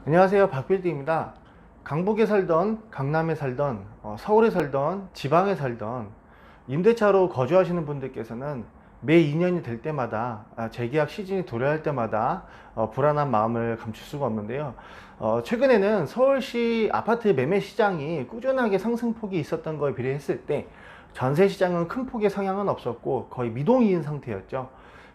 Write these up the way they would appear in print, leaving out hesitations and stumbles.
안녕하세요, 박빌딩입니다. 강북에 살던, 강남에 살던, 서울에 살던, 지방에 살던 임대차로 거주하시는 분들께서는 매 2년이 될 때마다 재계약 시즌이 도래할 때마다 불안한 마음을 감출 수가 없는데요. 최근에는 서울시 아파트 매매 시장이 꾸준하게 상승폭이 있었던 거에 비례했을 때 전세 시장은 큰 폭의 상향은 없었고 거의 미동인 상태였죠.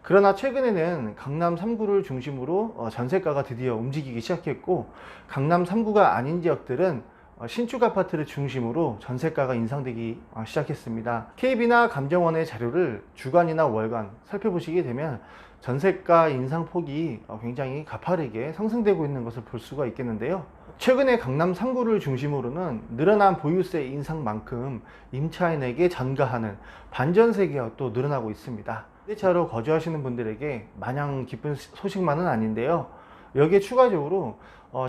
그러나 최근에는 강남 3구를 중심으로 전세가가 드디어 움직이기 시작했고, 강남 3구가 아닌 지역들은 신축 아파트를 중심으로 전세가가 인상되기 시작했습니다. KB나 감정원의 자료를 주간이나 월간 살펴보시게 되면 전세가 인상폭이 굉장히 가파르게 상승되고 있는 것을 볼 수가 있겠는데요. 최근에 강남 3구를 중심으로는 늘어난 보유세 인상만큼 임차인에게 전가하는 반전세 계약도 늘어나고 있습니다. 임대차로 거주하시는 분들에게 마냥 기쁜 소식만은 아닌데요. 여기에 추가적으로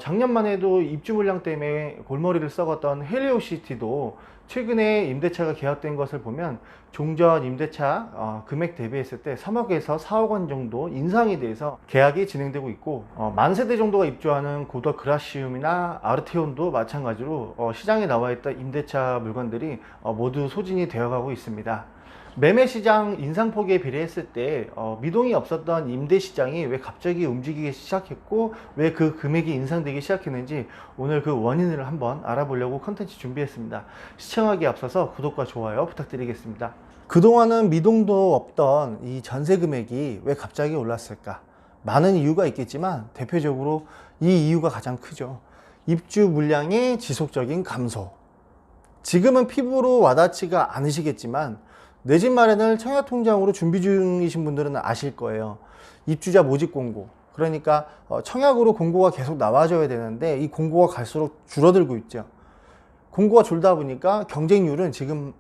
작년만 해도 입주 물량 때문에 골머리를 썩었던 헬리오시티도 최근에 임대차가 계약된 것을 보면 종전 임대차 금액 대비했을 때 3억에서 4억 원 정도 인상이 돼서 계약이 진행되고 있고, 만세대 정도가 입주하는 고더 그라시움이나 아르테온도 마찬가지로 시장에 나와 있던 임대차 물건들이 모두 소진이 되어가고 있습니다. 매매 시장 인상폭에 비례했을 때 미동이 없었던 임대 시장이 왜 갑자기 움직이기 시작했고 왜 그 금액이 인상되기 시작했는지 오늘 그 원인을 한번 알아보려고 컨텐츠 준비했습니다. 시청하기에 앞서서 구독과 좋아요 부탁드리겠습니다. 그동안은 미동도 없던 이 전세 금액이 왜 갑자기 올랐을까? 많은 이유가 있겠지만 대표적으로 이 이유가 가장 크죠. 입주 물량의 지속적인 감소. 지금은 피부로 와닿지가 않으시겠지만 내 집 마련을 청약통장으로 준비 중이신 분들은 아실 거예요. 입주자 모집 공고, 그러니까 청약으로 공고가 계속 나와줘야 되는데 이 공고가 갈수록 줄어들고 있죠. 공고가 줄다 보니까 경쟁률은 지금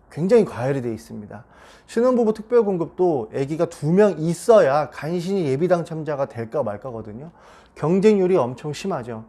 굉장히 과열이 되어 있습니다. 신혼부부 특별공급도 아기가 2명 있어야 간신히 예비 당첨자가 될까 말까거든요. 경쟁률이 엄청 심하죠.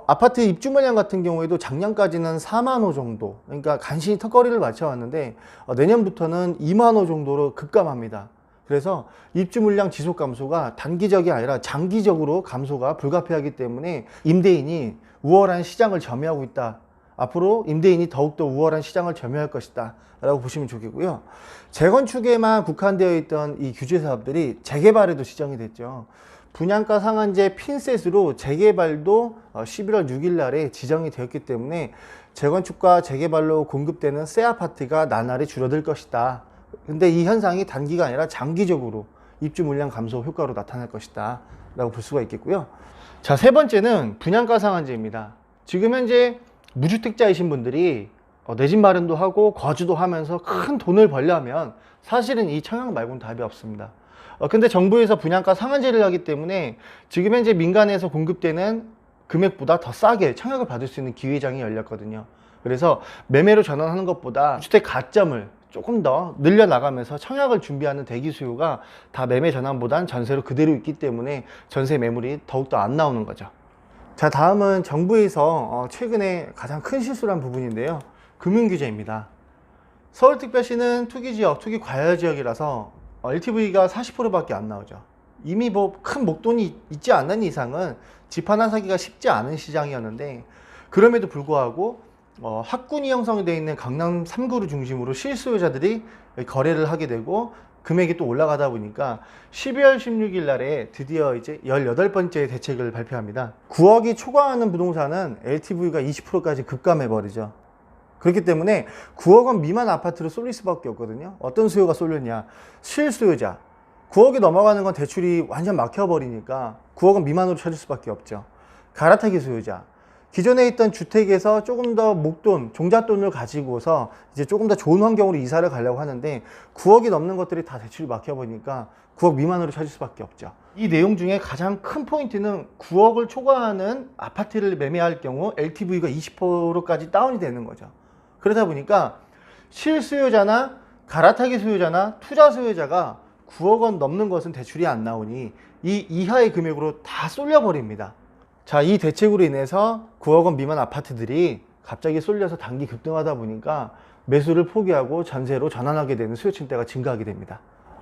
아파트 입주 물량 같은 경우에도 작년까지는 4만 호 정도, 그러니까 간신히 턱걸이를 맞춰왔는데 내년부터는 2만 호 정도로 급감합니다. 그래서 입주 물량 지속 감소가 단기적이 아니라 장기적으로 감소가 불가피하기 때문에 임대인이 우월한 시장을 점유하고 있다. 앞으로 임대인이 더욱더 우월한 시장을 점유할 것이다 라고 보시면 좋겠고요. 재건축에만 국한되어 있던 이 규제 사업들이 재개발에도 지정이 됐죠. 분양가 상한제 핀셋으로 재개발도 11월 6일 날에 지정이 되었기 때문에 재건축과 재개발로 공급되는 새 아파트가 나날이 줄어들 것이다. 근데 이 현상이 단기가 아니라 장기적으로 입주 물량 감소 효과로 나타날 것이다 라고 볼 수가 있겠고요. 자, 세 번째는 분양가 상한제입니다. 지금 현재 무주택자이신 분들이 내 집 마련도 하고 거주도 하면서 큰 돈을 벌려면 사실은 이 청약 말고는 답이 없습니다. 근데 정부에서 분양가 상한제를 하기 때문에 지금 현재 민간에서 공급되는 금액보다 더 싸게 청약을 받을 수 있는 기회장이 열렸거든요. 그래서 매매로 전환하는 것보다 주택 가점을 조금 더 늘려나가면서 청약을 준비하는 대기 수요가 다 매매 전환보단 전세로 그대로 있기 때문에 전세 매물이 더욱더 안 나오는 거죠. 자, 다음은 정부에서 최근에 가장 큰 실수를 한 부분인데요. 금융규제입니다. 서울특별시는 투기지역, 투기과열지역이라서 LTV가 40%밖에 안 나오죠. 이미 큰 목돈이 있지 않는 이상은 집 하나 사기가 쉽지 않은 시장이었는데, 그럼에도 불구하고 학군이 형성이 되어 있는 강남 3구를 중심으로 실수요자들이 거래를 하게 되고 금액이 또 올라가다 보니까 12월 16일 날에 드디어 이제 18번째 대책을 발표합니다. 9억이 초과하는 부동산은 LTV가 20%까지 급감해 버리죠. 그렇기 때문에 9억 원 미만 아파트로 쏠릴 수밖에 없거든요. 어떤 수요가 쏠렸냐? 실수요자. 9억이 넘어가는 건 대출이 완전 막혀버리니까 9억 원 미만으로 찾을 수밖에 없죠. 갈아타기 수요자. 기존에 있던 주택에서 조금 더 목돈, 종잣돈을 가지고서 이제 조금 더 좋은 환경으로 이사를 가려고 하는데 9억이 넘는 것들이 다 대출이 막혀버리니까 9억 미만으로 찾을 수밖에 없죠. 이 내용 중에 가장 큰 포인트는 9억을 초과하는 아파트를 매매할 경우 LTV가 20%까지 다운이 되는 거죠. 그러다 보니까 실수요자나 갈아타기 수요자나 투자 수요자가 9억 원 넘는 것은 대출이 안 나오니 이 이하의 금액으로 다 쏠려버립니다. 자, 이 대책으로 인해서 9억 원 미만 아파트들이 갑자기 쏠려서 단기 급등하다 보니까 매수를 포기하고 전세로 전환하게 되는 수요층대가 증가하게 됩니다.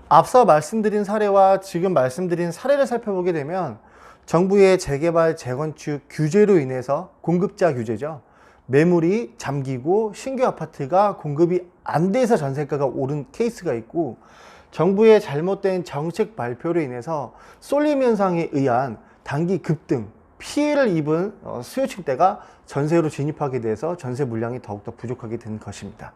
앞서 말씀드린 사례와 지금 말씀드린 사례를 살펴보게 되면 정부의 재개발, 재건축 규제로 인해서 공급자 규제죠. 매물이 잠기고 신규 아파트가 공급이 안 돼서 전세가가 오른 케이스가 있고, 정부의 잘못된 정책 발표로 인해서 쏠림 현상에 의한 단기 급등, 피해를 입은 수요층대가 전세로 진입하게 돼서 전세 물량이 더욱더 부족하게 된 것입니다.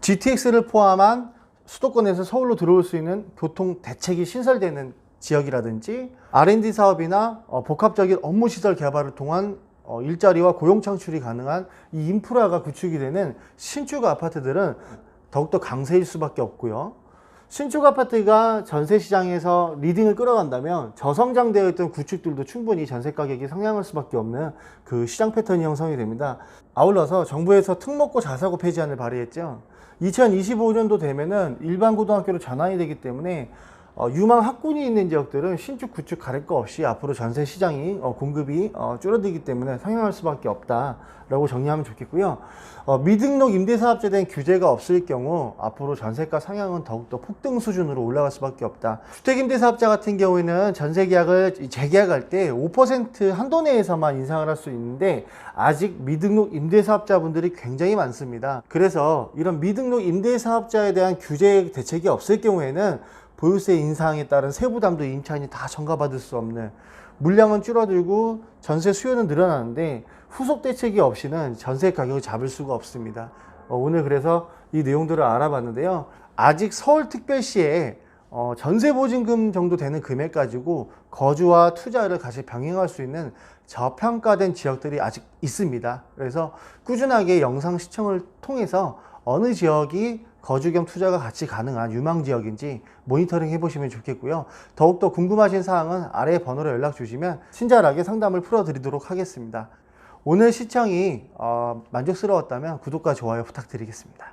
GTX를 포함한 수도권에서 서울로 들어올 수 있는 교통 대책이 신설되는 지역이라든지 R&D 사업이나 복합적인 업무 시설 개발을 통한 일자리와 고용 창출이 가능한 이 인프라가 구축이 되는 신축 아파트들은 더욱더 강세일 수밖에 없고요. 신축 아파트가 전세 시장에서 리딩을 끌어간다면 저성장되어 있던 구축들도 충분히 전세 가격이 상향할 수밖에 없는 그 시장 패턴이 형성이 됩니다. 아울러서 정부에서 특목고 자사고 폐지안을 발의했죠. 2025년도 되면은 일반 고등학교로 전환이 되기 때문에 유망 학군이 있는 지역들은 신축, 구축 가릴 거 없이 앞으로 전세 시장이 공급이 줄어들기 때문에 상향할 수밖에 없다라고 정리하면 좋겠고요. 미등록 임대사업자에 대한 규제가 없을 경우 앞으로 전세가 상향은 더욱더 폭등 수준으로 올라갈 수밖에 없다. 주택임대사업자 같은 경우에는 전세계약을 재계약할 때 5% 한도 내에서만 인상을 할 수 있는데 아직 미등록 임대사업자분들이 굉장히 많습니다. 그래서 이런 미등록 임대사업자에 대한 규제 대책이 없을 경우에는 보유세 인상에 따른 세부담도 임차인이 다 전가받을 수 없는, 물량은 줄어들고 전세 수요는 늘어나는데 후속 대책이 없이는 전세 가격을 잡을 수가 없습니다. 오늘 그래서 이 내용들을 알아봤는데요. 아직 서울특별시에 전세보증금 정도 되는 금액 가지고 거주와 투자를 같이 병행할 수 있는 저평가된 지역들이 아직 있습니다. 그래서 꾸준하게 영상 시청을 통해서 어느 지역이 거주 겸 투자가 같이 가능한 유망 지역인지 모니터링 해보시면 좋겠고요. 더욱더 궁금하신 사항은 아래 번호로 연락 주시면 친절하게 상담을 풀어드리도록 하겠습니다. 오늘 시청이 만족스러웠다면 구독과 좋아요 부탁드리겠습니다.